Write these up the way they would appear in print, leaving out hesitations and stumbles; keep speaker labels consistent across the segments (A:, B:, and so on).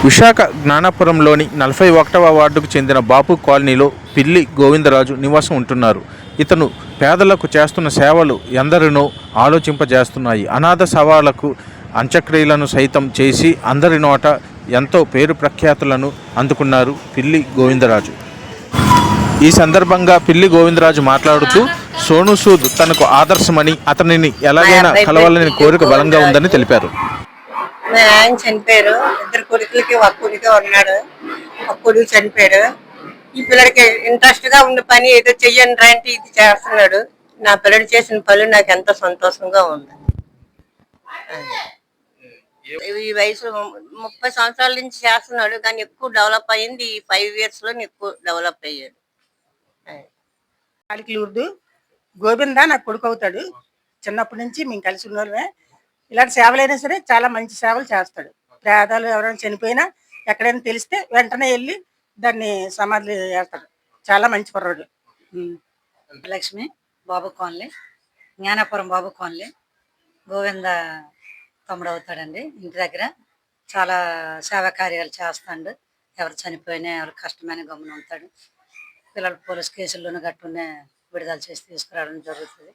A: విశాఖ జ్ఞానాపురంలోని 41వ వార్డుకు చెందిన బాపు కాలనీలో పిల్లి గోవిందరాజు నివాసం ఉంటున్నారు. ఇతను పేదలకు చేస్తున్న సేవలు ఎందరినో ఆలోచింపజేస్తున్నాయి. అనాథ శవాలకు అంత్యక్రియలను సైతం చేసి అందరి నోట ఎంతో పేరు ప్రఖ్యాతులను అందుకున్నారు పిల్లి గోవిందరాజు. ఈ సందర్భంగా పిల్లి గోవిందరాజు మాట్లాడుతూ సోను సూద్ తనకు ఆదర్శమని, అతనిని ఎలాగైనా కలవాలని కోరిక బలంగా ఉందని తెలిపారు.
B: మా ఆయన చనిపోయారు. ఇద్దరు కొడుకులకి ఒక కొడుకు ఉన్నాడు. ఒక కొడుకు చనిపోయాడు. ఈ పిల్లడికి ఇంట్రెస్ట్ గా ఉన్న పని ఏదో చెయ్యను రా అంటే ఇది చేస్తున్నాడు. నా పిల్లడు చేసిన పనులు నాకు ఎంతో సంతోషంగా ఉంది. ఈ వయసులో 30 సంవత్సరాల నుంచి చేస్తున్నాడు, కానీ ఎక్కువ డెవలప్ అయ్యింది ఈ 5 years లో ఎక్కువ డెవలప్ అయ్యాడు.
C: ఉర్దూ గోవింద నాకు కొడుకు అవుతాడు. చిన్నప్పటి నుంచి మేము కలిసి ఉన్నోళ్ళమే. ఇలాంటి సేవలైనా సరే చాలా మంచి సేవలు చేస్తాడు. పేదలు ఎవరైనా చనిపోయినా ఎక్కడైనా తెలిస్తే వెంటనే వెళ్ళి దాన్ని సమాధి చేస్తాడు. చాలా మంచి కుర్రాడు.
D: లక్ష్మి బాబు కాలనీ, జ్ఞానాపురం బాబు కాలనీ. గోవింద తమ్ముడు అవుతాడండి. ఇంటి దగ్గర చాలా సేవా కార్యాలు చేస్తాడు. ఎవరు చనిపోయినా ఎవరు కష్టమైన గమ్మున ఉంటాడు. పిల్లలు పోలీస్ కేసుల్లోనూ గట్టునే విడుదల చేసి తీసుకురావడం జరుగుతుంది.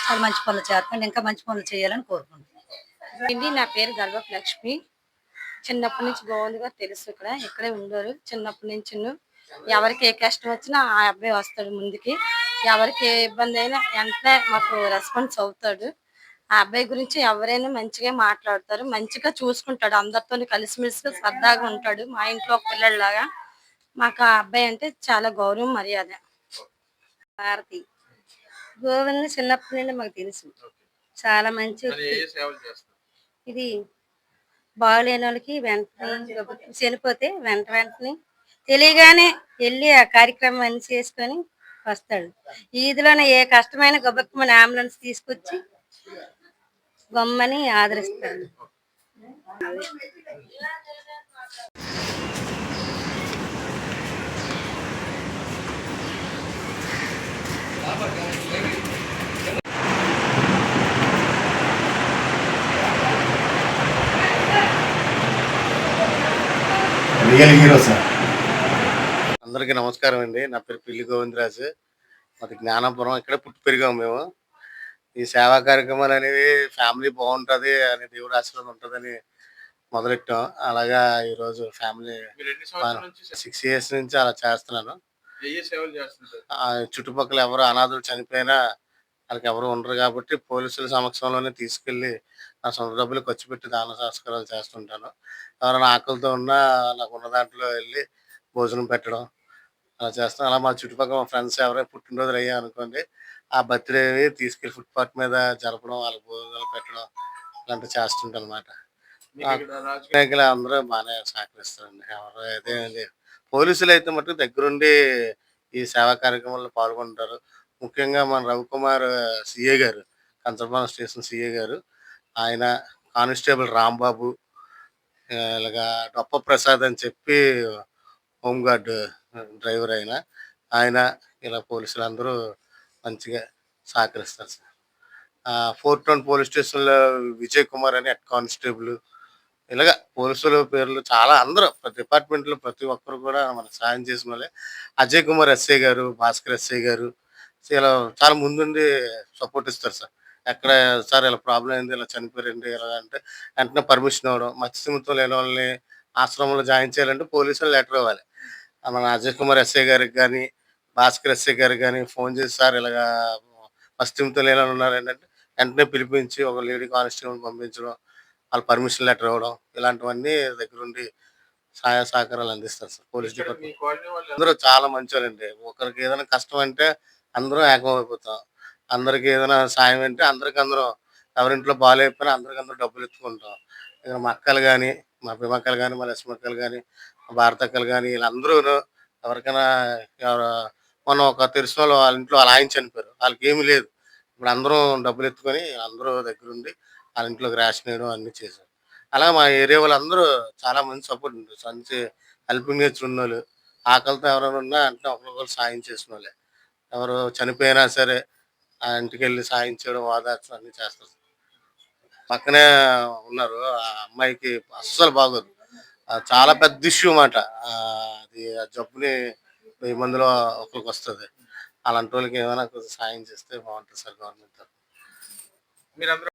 D: చాలా మంచి పనులు చేస్తాడు. ఇంకా మంచి పనులు చేయాలని కోరుకుంటున్నాను.
E: నా పేరు గర్భపు లక్ష్మి. చిన్నప్పటి నుంచి గోవిందగా తెలుసు. ఇక్కడే ఉండరు. చిన్నప్పటి నుంచి ఎవరికి ఏ కష్టం వచ్చినా ఆ అబ్బాయి వస్తాడు ముందుకి. ఎవరికి ఏ ఇబ్బంది అయినా వెంటనే మాకు రెస్పాన్స్ అవుతాడు. ఆ అబ్బాయి గురించి ఎవరైనా మంచిగా మాట్లాడతారు, మంచిగా చూసుకుంటాడు. అందరితో కలిసిమెలిసి సరదాగా ఉంటాడు. మా ఇంట్లో ఒక పిల్లడిలాగా. మాకు ఆ అబ్బాయి అంటే చాలా గౌరవం, మర్యాద.
D: భారతి గోవింద చిన్నప్పటి నుండి మాకు తెలుసు. చాలా మంచి ఇది బాగులేని వాళ్ళకి వెంటనే చనిపోతే వెంటనే తెలియగానే వెళ్ళి ఆ కార్యక్రమం అన్ని చేసుకొని వస్తాడు. ఈదిలోనే ఏ కష్టమైన గొప్పమని అంబులెన్స్ తీసుకొచ్చి బొమ్మని ఆదరిస్తాడు.
F: Real hero sir. అందరికీ నమస్కారం అండి. నా పేరు పిల్లి గోవిందరాజు. మాది జ్ఞానాపురం. ఇక్కడే పుట్టి పెరిగాము మేము. ఈ సేవా కార్యక్రమాలు అనేవి ఫ్యామిలీ బాగుంటుంది అని దేవుడి ఆశీర్వాదం ఉంటుందని మొదలెట్టాం. అలాగా ఈరోజు ఫ్యామిలీ 6 years నుంచి అలా చేస్తున్నాను. చుట్టుపక్కల ఎవరు అనాథులు చనిపోయినా వాళ్ళకి ఎవరు ఉండరు కాబట్టి పోలీసుల సమక్షంలోనే తీసుకెళ్ళి నా సొంత డబ్బులు ఖర్చు పెట్టి దాన సంస్కారాలు చేస్తుంటాను. ఎవరైనా ఆకలితో ఉన్నా నాకు ఉన్న దాంట్లో వెళ్ళి భోజనం పెట్టడం అలా చేస్తాను. అలా మా చుట్టుపక్కల మా ఫ్రెండ్స్ ఎవరైనా పుట్టినరోజులు అయ్యా అనుకోండి, ఆ బర్త్డే తీసుకెళ్ళి ఫుట్పాత్ మీద జరపడం, వాళ్ళకి భోజనాలు పెట్టడం ఇలాంటివి చేస్తుంటాను అనమాట. రాజకీయ అందరూ బాగానే సహకరిస్తారండి. ఎవరు అయితే పోలీసులు అయితే మటుకు దగ్గరుండి ఈ సేవా కార్యక్రమాల్లో పాల్గొంటారు. ముఖ్యంగా మన రవికుమార్ సిఏ గారు, కంచరపాలెం స్టేషన్ సిఏ గారు, ఆయన కానిస్టేబుల్ రాంబాబు, ఇలాగా డొప్ప ప్రసాద్ అని చెప్పి హోంగార్డ్ డ్రైవర్ ఆయన ఇలా పోలీసులు అందరూ మంచిగా సహకరిస్తారు సార్. 4 Town పోలీస్ స్టేషన్లో విజయ్ కుమార్ అని హెడ్ కానిస్టేబుల్, ఇలాగ పోలీసుల పేర్లు చాలా అందరూ ప్రతి డిపార్ట్మెంట్లో ప్రతి ఒక్కరు కూడా మనకు సాయం చేసిన వాళ్ళే. అజయ్ కుమార్ ఎస్ఐ గారు, భాస్కర్ ఎస్ఐ గారు ఇలా చాలా ముందుండి సపోర్ట్ ఇస్తారు సార్. ఎక్కడ సార్ ఇలా ప్రాబ్లం అయింది, ఇలా చనిపోయారండి ఇలా అంటే వెంటనే పర్మిషన్ ఇవ్వడం. మత్స్యమిత్రం లేని వాళ్ళని ఆశ్రమంలో జాయిన్ చేయాలంటే పోలీసులు లెటర్ ఇవ్వాలి. మన అజయ్ కుమార్ ఎస్ఐ గారికి కానీ, భాస్కర్ ఎస్ఐ గారికి కానీ ఫోన్ చేసి సార్ ఇలాగా మత్స్యమిత్రం లేని వాళ్ళు ఉన్నారు ఏంటంటే వెంటనే పిలిపించి ఒక లేడీ కానిస్టేబుల్ పంపించడం, వాళ్ళు పర్మిషన్ లెటర్ ఇవ్వడం, ఇలాంటివన్నీ దగ్గరుండి సహాయ సహకారాలు అందిస్తారు సార్ పోలీస్ డిపార్ట్మెంట్. అందరూ చాలా మంచోళ్ళండి. ఒకరికి ఏదైనా కష్టం అంటే అందరూ ఏకమైపోతాం. అందరికి ఏదైనా సాయం అంటే అందరం ఎవరింట్లో బాగాలేకపోయినా అందరికందరూ డబ్బులు ఎత్తుకుంటాం. ఇక మా అక్కలు కానీ, మా పిమక్కలు కానీ, మా లక్ష్మక్కలు కానీ, మా భారతక్కలు కానీ వీళ్ళందరూ ఎవరికైనా మొన్న ఒక తెలిసిన వాళ్ళు వాళ్ళ ఇంట్లో వాళ్ళ ఆయన చనిపోయారు. వాళ్ళకి ఏమీ లేదు. ఇప్పుడు అందరం డబ్బులు ఎత్తుకొని అందరూ దగ్గరుండి వాళ్ళ ఇంట్లోకి రేషన్ వేయడం అన్నీ చేశారు. అలా మా ఏరియా వాళ్ళందరూ చాలా మంది సపోర్ట్ ఉంటుంది. మంచి హెల్పింగ్ నేచర్ ఉన్నోళ్ళు. ఆకలితో ఎవరైనా ఉన్నా అంటే ఒకరికొకరు సాయం చేసిన వాళ్ళే. ఎవరు చనిపోయినా సరే ఆ ఇంటికెళ్ళి సాయం చేయడం, ఓదార్చడం అన్నీ చేస్తారు. పక్కనే ఉన్నారు. ఆ అమ్మాయికి అస్సలు బాగోదు. చాలా పెద్ద ఇష్యూ మాట. అది ఆ జబ్బుని 1000 మందిలో ఒకరికొస్తది. అలాంటోళ్ళకి ఏమైనా కొంచెం సాయం చేస్తే బావుంటది సార్ గవర్నమెంట్ తరపున.
A: మీరందరూ